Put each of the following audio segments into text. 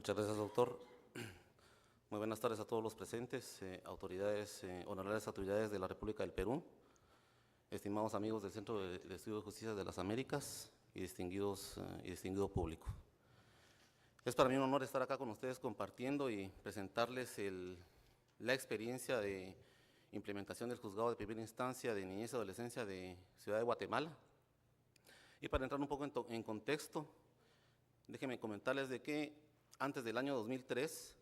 Muchas gracias, doctor. Muy buenas tardes a todos los presentes, autoridades, honorables autoridades de la República del Perú, estimados amigos del Centro de Estudio de Justicia de las Américas y distinguido público. Es para mí un honor estar acá con ustedes compartiendo y presentarles la experiencia de implementación del Juzgado de Primera Instancia de Niñez y Adolescencia de Ciudad de Guatemala. Y para entrar un poco en contexto, déjenme comentarles de que antes del año 2003,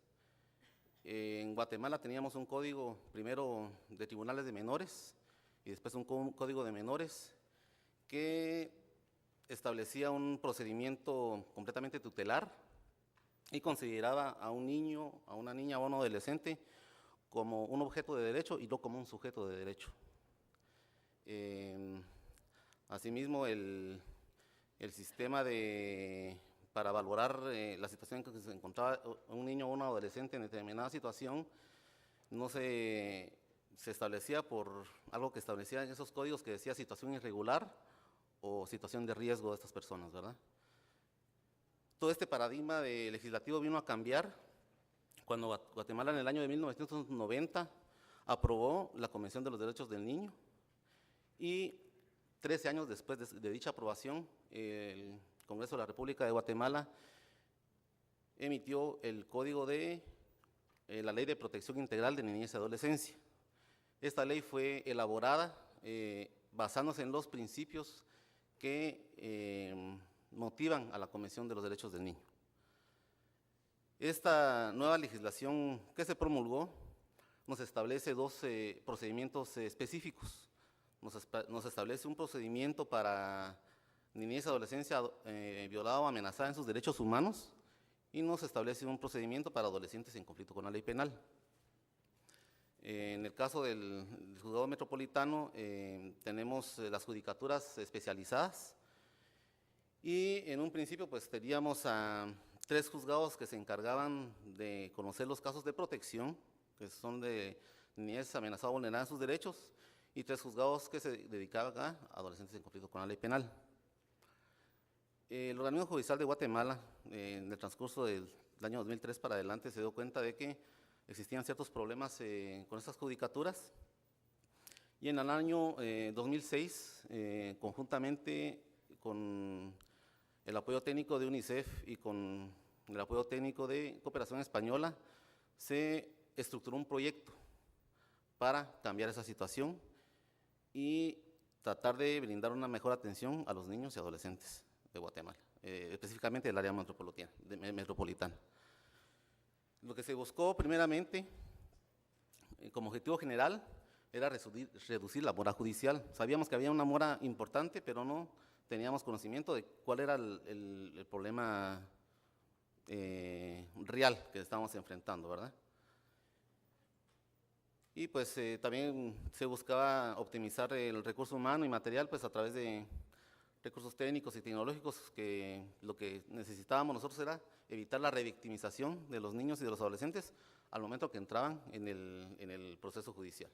en Guatemala teníamos un código primero de tribunales de menores y después un código de menores que establecía un procedimiento completamente tutelar y consideraba a un niño, a una niña o a un adolescente como un objeto de derecho y no como un sujeto de derecho. Asimismo, el sistema para valorar la situación en que se encontraba un niño o un adolescente en determinada situación no se establecía por algo que establecía en esos códigos que decía situación irregular o situación de riesgo de estas personas, ¿verdad? Todo este paradigma legislativo vino a cambiar cuando Guatemala en el año de 1990 aprobó la Convención de los Derechos del Niño y 13 años después de dicha aprobación, el Congreso de la República de Guatemala emitió el Código de la Ley de Protección Integral de Niñez y Adolescencia. Esta ley fue elaborada basándose en los principios que motivan a la Convención de los Derechos del Niño. Esta nueva legislación que se promulgó nos establece dos procedimientos específicos. Nos establece un procedimiento para niñez y adolescencia violada o amenazada en sus derechos humanos y nos establece un procedimiento para adolescentes en conflicto con la ley penal. En el caso del juzgado metropolitano tenemos las judicaturas especializadas y en un principio pues teníamos a 3 juzgados que se encargaban de conocer los casos de protección, que son de niñez amenazada o vulnerada en sus derechos, y 3 juzgados que se dedicaban a adolescentes en conflicto con la ley penal. El organismo judicial de Guatemala, en el transcurso del año 2003 para adelante, se dio cuenta de que existían ciertos problemas con estas judicaturas, y en el año 2006, conjuntamente con el apoyo técnico de UNICEF y con el apoyo técnico de Cooperación Española, se estructuró un proyecto para cambiar esa situación y tratar de brindar una mejor atención a los niños y adolescentes de Guatemala, específicamente del área metropolitana. Lo que se buscó primeramente, como objetivo general, era reducir la mora judicial. Sabíamos que había una mora importante, pero no teníamos conocimiento de cuál era el problema real que estábamos enfrentando, ¿verdad? Y pues también se buscaba optimizar el recurso humano y material pues a través de recursos técnicos y tecnológicos, que lo que necesitábamos nosotros era evitar la revictimización de los niños y de los adolescentes al momento que entraban en el proceso judicial.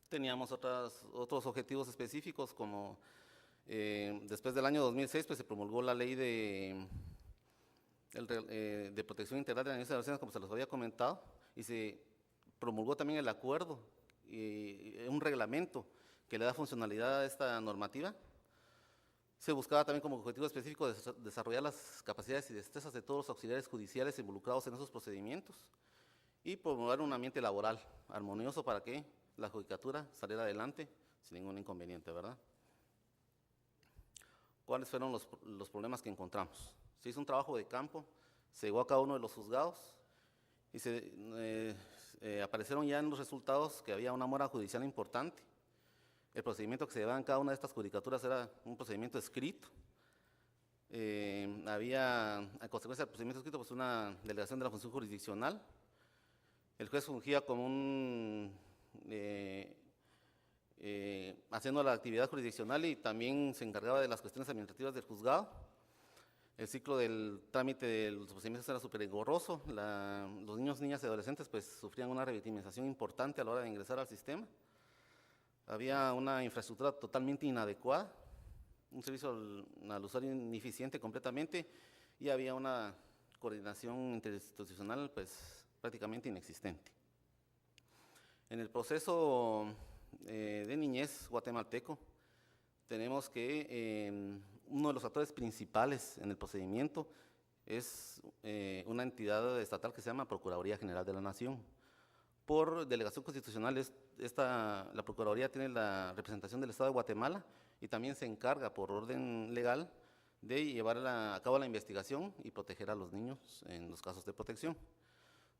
Teníamos otros objetivos específicos, como después del año 2006 pues se promulgó la ley de protección integral de la niñez y adolescencia, como se los había comentado, y se promulgó también el acuerdo y un reglamento que le da funcionalidad a esta normativa. Se buscaba también como objetivo específico desarrollar las capacidades y destrezas de todos los auxiliares judiciales involucrados en esos procedimientos y promover un ambiente laboral armonioso para que la judicatura saliera adelante sin ningún inconveniente, ¿verdad? ¿Cuáles fueron los problemas que encontramos? Se hizo un trabajo de campo, se llegó a cada uno de los juzgados y aparecieron ya en los resultados que había una mora judicial importante. El procedimiento que se llevaba en cada una de estas judicaturas era un procedimiento escrito. Había, a consecuencia del procedimiento escrito, pues una delegación de la función jurisdiccional. El juez fungía como haciendo la actividad jurisdiccional y también se encargaba de las cuestiones administrativas del juzgado. El ciclo del trámite de los procedimientos era súper engorroso. Los niños, niñas y adolescentes pues sufrían una revictimización importante a la hora de ingresar al sistema. Había una infraestructura totalmente inadecuada, un servicio al usuario ineficiente completamente, y había una coordinación interinstitucional pues prácticamente inexistente. En el proceso de niñez guatemalteco tenemos que uno de los actores principales en el procedimiento es una entidad estatal que se llama Procuraduría General de la Nación. Por delegación constitucional, la Procuraduría tiene la representación del Estado de Guatemala y también se encarga por orden legal de llevar a cabo la investigación y proteger a los niños en los casos de protección.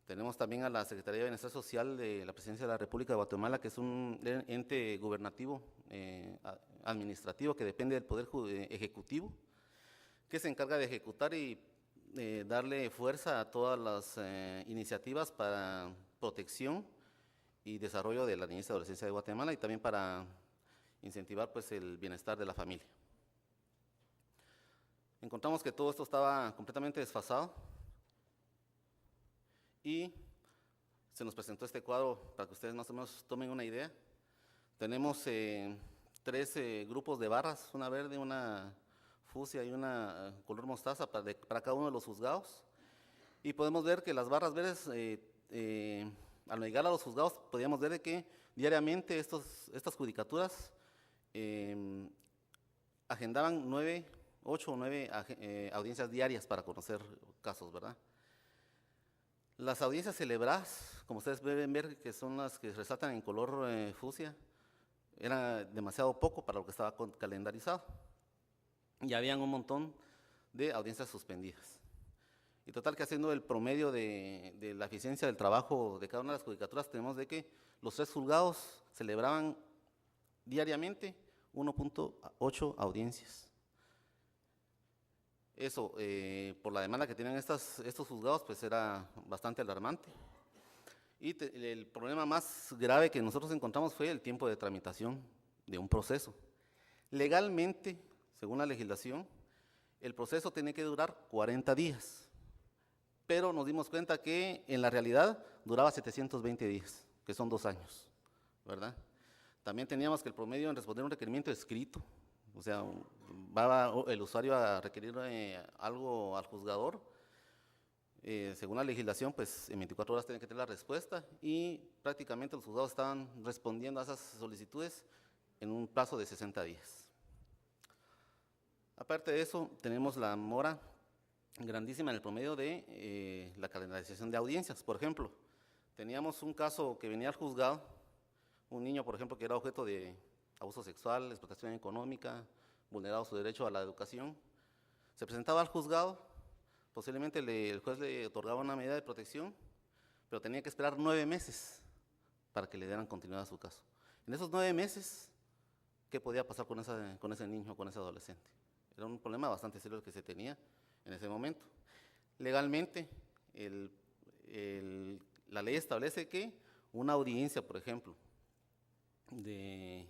Tenemos también a la Secretaría de Bienestar Social de la Presidencia de la República de Guatemala, que es un ente gubernativo administrativo que depende del Poder Ejecutivo, que se encarga de ejecutar y darle fuerza a todas las iniciativas para protección y desarrollo de la niñez y adolescencia de Guatemala y también para incentivar pues, el bienestar de la familia. Encontramos que todo esto estaba completamente desfasado y se nos presentó este cuadro para que ustedes más o menos tomen una idea. Tenemos 3 grupos de barras, una verde, una fucsia y una color mostaza para cada uno de los juzgados. Y podemos ver que las barras verdes, al llegar a los juzgados, podíamos ver de que diariamente estas judicaturas agendaban 8 o 9 audiencias diarias para conocer casos, ¿verdad? Las audiencias celebradas, como ustedes deben ver, que son las que resaltan en color fucsia, era demasiado poco para lo que estaba calendarizado. Y habían un montón de audiencias suspendidas. Y total que haciendo el promedio de la eficiencia del trabajo de cada una de las judicaturas, tenemos de que los 3 juzgados celebraban diariamente 1.8 audiencias. Eso, por la demanda que tenían estos juzgados, pues era bastante alarmante. Y el problema más grave que nosotros encontramos fue el tiempo de tramitación de un proceso. Legalmente, según la legislación, el proceso tiene que durar 40 días, pero nos dimos cuenta que en la realidad duraba 720 días, que son 2 años, ¿verdad? También teníamos que el promedio en responder un requerimiento escrito, o sea, va el usuario a requerir algo al juzgador, según la legislación, pues en 24 horas tiene que tener la respuesta y prácticamente los juzgados estaban respondiendo a esas solicitudes en un plazo de 60 días. Aparte de eso, tenemos la mora grandísima en el promedio de la calendarización de audiencias. Por ejemplo, teníamos un caso que venía al juzgado, un niño, por ejemplo, que era objeto de abuso sexual, explotación económica, vulnerado su derecho a la educación. Se presentaba al juzgado, posiblemente el juez le otorgaba una medida de protección, pero tenía que esperar 9 meses para que le dieran continuidad a su caso. En esos 9 meses, ¿qué podía pasar con ese niño o con ese adolescente? Era un problema bastante serio el que se tenía en ese momento. Legalmente, la ley establece que una audiencia, por ejemplo, de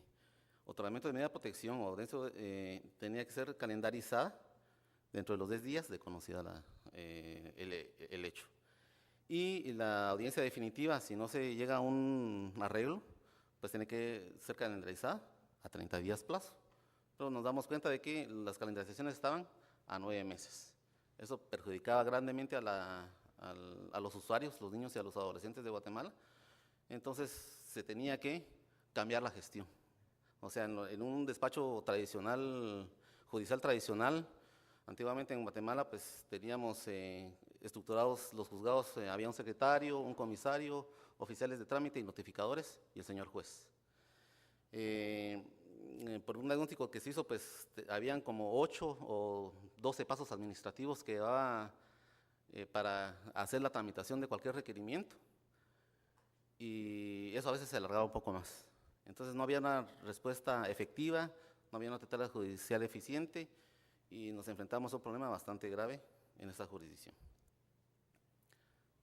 otorgamiento de medida de protección o tenía que ser calendarizada dentro de los 10 días de conocida el hecho. Y la audiencia definitiva, si no se llega a un arreglo, pues tiene que ser calendarizada a 30 días plazo. Pero nos damos cuenta de que las calendarizaciones estaban a 9 meses. Eso perjudicaba grandemente a los usuarios, los niños y a los adolescentes de Guatemala. Entonces se tenía que cambiar la gestión. O sea, en un despacho tradicional, judicial tradicional, antiguamente en Guatemala pues teníamos estructurados los juzgados, había un secretario, un comisario, oficiales de trámite y notificadores y el señor juez. Por un diagnóstico que se hizo, pues habían como 8 o 12 pasos administrativos que daba para hacer la tramitación de cualquier requerimiento y eso a veces se alargaba un poco más. Entonces no había una respuesta efectiva, no había una tutela judicial eficiente y nos enfrentamos a un problema bastante grave en esta jurisdicción.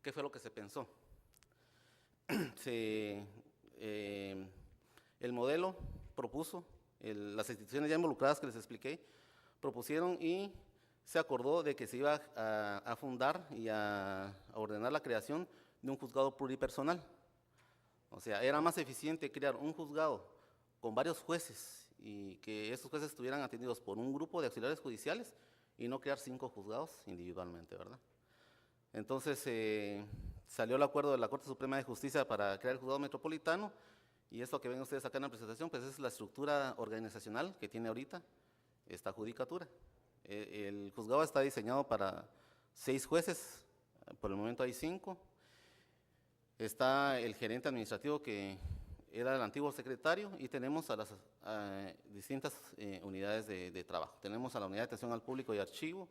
¿Qué fue lo que se pensó? El modelo propuso, las instituciones ya involucradas que les expliqué, propusieron y se acordó de que se iba a fundar y a ordenar la creación de un juzgado pluripersonal. O sea, era más eficiente crear un juzgado con varios jueces y que esos jueces estuvieran atendidos por un grupo de auxiliares judiciales y no crear 5 juzgados individualmente, ¿verdad? Entonces salió el acuerdo de la Corte Suprema de Justicia para crear el juzgado metropolitano, y esto que ven ustedes acá en la presentación, pues es la estructura organizacional que tiene ahorita esta judicatura. El juzgado está diseñado para 6 jueces, por el momento hay 5. Está el gerente administrativo, que era el antiguo secretario, y tenemos a las distintas unidades de trabajo. Tenemos a la unidad de atención al público y archivo,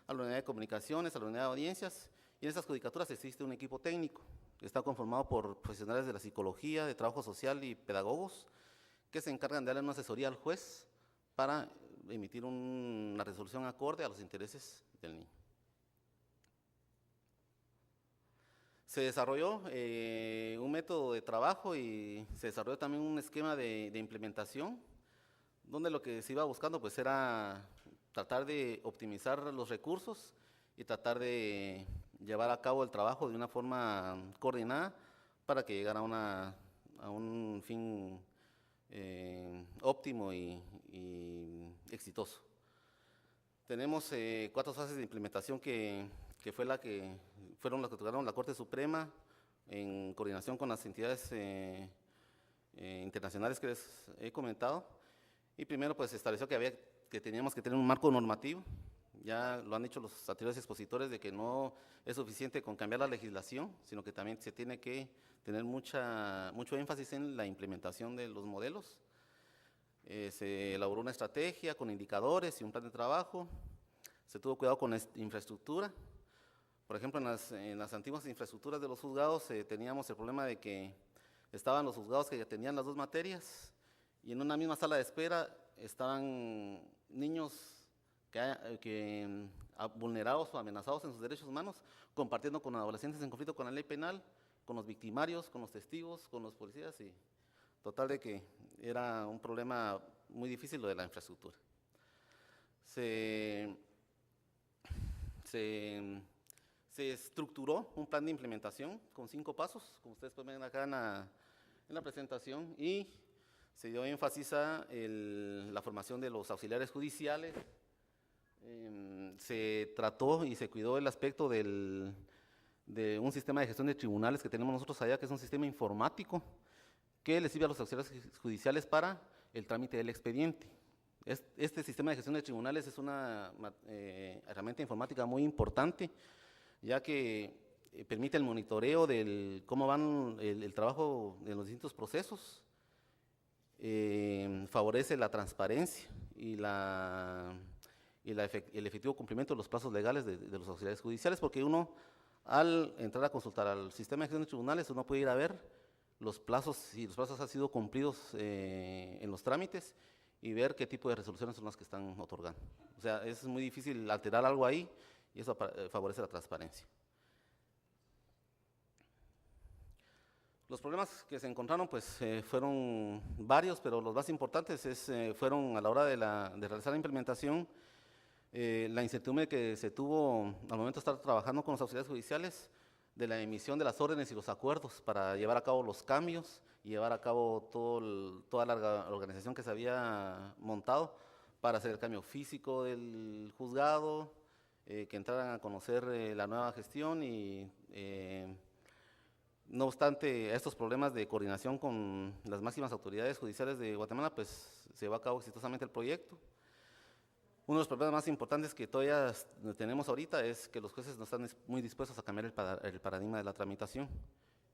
a la unidad de comunicaciones, a la unidad de audiencias, y en estas judicaturas existe un equipo técnico que está conformado por profesionales de la psicología, de trabajo social y pedagogos, que se encargan de darle una asesoría al juez para emitir una resolución acorde a los intereses del niño. Se desarrolló un método de trabajo y se desarrolló también un esquema de implementación, donde lo que se iba buscando pues era tratar de optimizar los recursos y tratar de llevar a cabo el trabajo de una forma coordinada para que llegara a un fin óptimo y exitoso. Tenemos 4 fases de implementación que fueron las que tocaron la Corte Suprema en coordinación con las entidades internacionales que les he comentado. Y primero pues se estableció que teníamos que tener un marco normativo. Ya lo han dicho los anteriores expositores, de que no es suficiente con cambiar la legislación, sino que también se tiene que tener mucho énfasis en la implementación de los modelos. Se elaboró una estrategia con indicadores y un plan de trabajo. Se tuvo cuidado con la infraestructura. Por ejemplo, en las antiguas infraestructuras de los juzgados teníamos el problema de que estaban los juzgados que tenían las 2 materias, y en una misma sala de espera estaban niños vulnerados o amenazados en sus derechos humanos, compartiendo con adolescentes en conflicto con la ley penal, con los victimarios, con los testigos, con los policías, y total de que era un problema muy difícil lo de la infraestructura. Se estructuró un plan de implementación con 5 pasos, como ustedes pueden ver acá en la presentación, y se dio énfasis a la formación de los auxiliares judiciales. Se trató y se cuidó el aspecto de un sistema de gestión de tribunales que tenemos nosotros allá, que es un sistema informático que les sirve a los auxiliares judiciales para el trámite del expediente. Este sistema de gestión de tribunales es una herramienta informática muy importante, ya que permite el monitoreo de cómo van el trabajo de los distintos procesos, favorece la transparencia y el efectivo cumplimiento de los plazos legales de los auxiliares judiciales, porque uno, al entrar a consultar al sistema de gestión de tribunales, uno puede ir a ver los plazos, si los plazos han sido cumplidos en los trámites, y ver qué tipo de resoluciones son las que están otorgando. O sea, es muy difícil alterar algo ahí, y eso favorece la transparencia. Los problemas que se encontraron pues fueron varios, pero los más importantes fueron a la hora de realizar la implementación, la incertidumbre que se tuvo al momento de estar trabajando con los auxiliares judiciales, de la emisión de las órdenes y los acuerdos para llevar a cabo los cambios y llevar a cabo toda la organización que se había montado para hacer el cambio físico del juzgado, que entraran a conocer la nueva gestión, y no obstante a estos problemas de coordinación con las máximas autoridades judiciales de Guatemala, pues se llevó a cabo exitosamente el proyecto. Uno de los problemas más importantes que todavía tenemos ahorita es que los jueces no están muy dispuestos a cambiar el paradigma de la tramitación.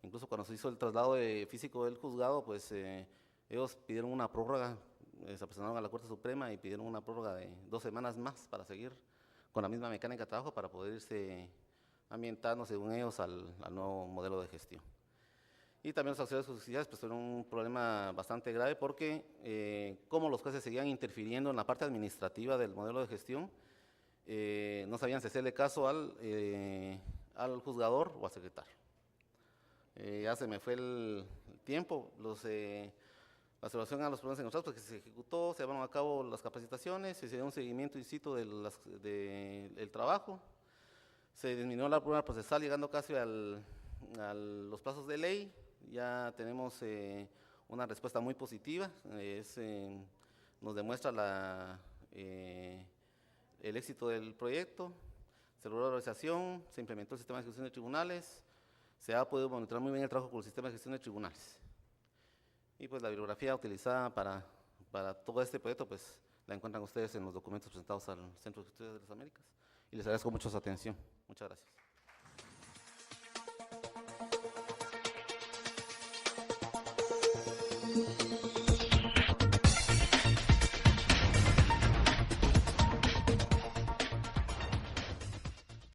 Incluso cuando se hizo el traslado físico del juzgado, pues ellos pidieron una prórroga, se presentaron a la Corte Suprema y pidieron una prórroga de 2 semanas más para seguir con la misma mecánica de trabajo, para poder irse ambientando, según ellos, al nuevo modelo de gestión. Y también los auxiliares judiciales pues tuvieron un problema bastante grave, porque como los jueces seguían interfiriendo en la parte administrativa del modelo de gestión, no sabían si hacerle caso al juzgador o al secretario. Ya se me fue el tiempo. La solución a los problemas encontrados, pues que se ejecutó, se llevaron a cabo las capacitaciones, se dio un seguimiento in situ del trabajo, se disminuyó la prueba procesal, llegando casi a los plazos de ley. Ya tenemos una respuesta muy positiva, nos demuestra el éxito del proyecto. Se logró la organización, se implementó el sistema de ejecución de tribunales, se ha podido monitorear muy bien el trabajo con el sistema de gestión de tribunales. Y pues la bibliografía utilizada para todo este proyecto, pues la encuentran ustedes en los documentos presentados al Centro de Estudios de las Américas. Y les agradezco mucho su atención. Muchas gracias.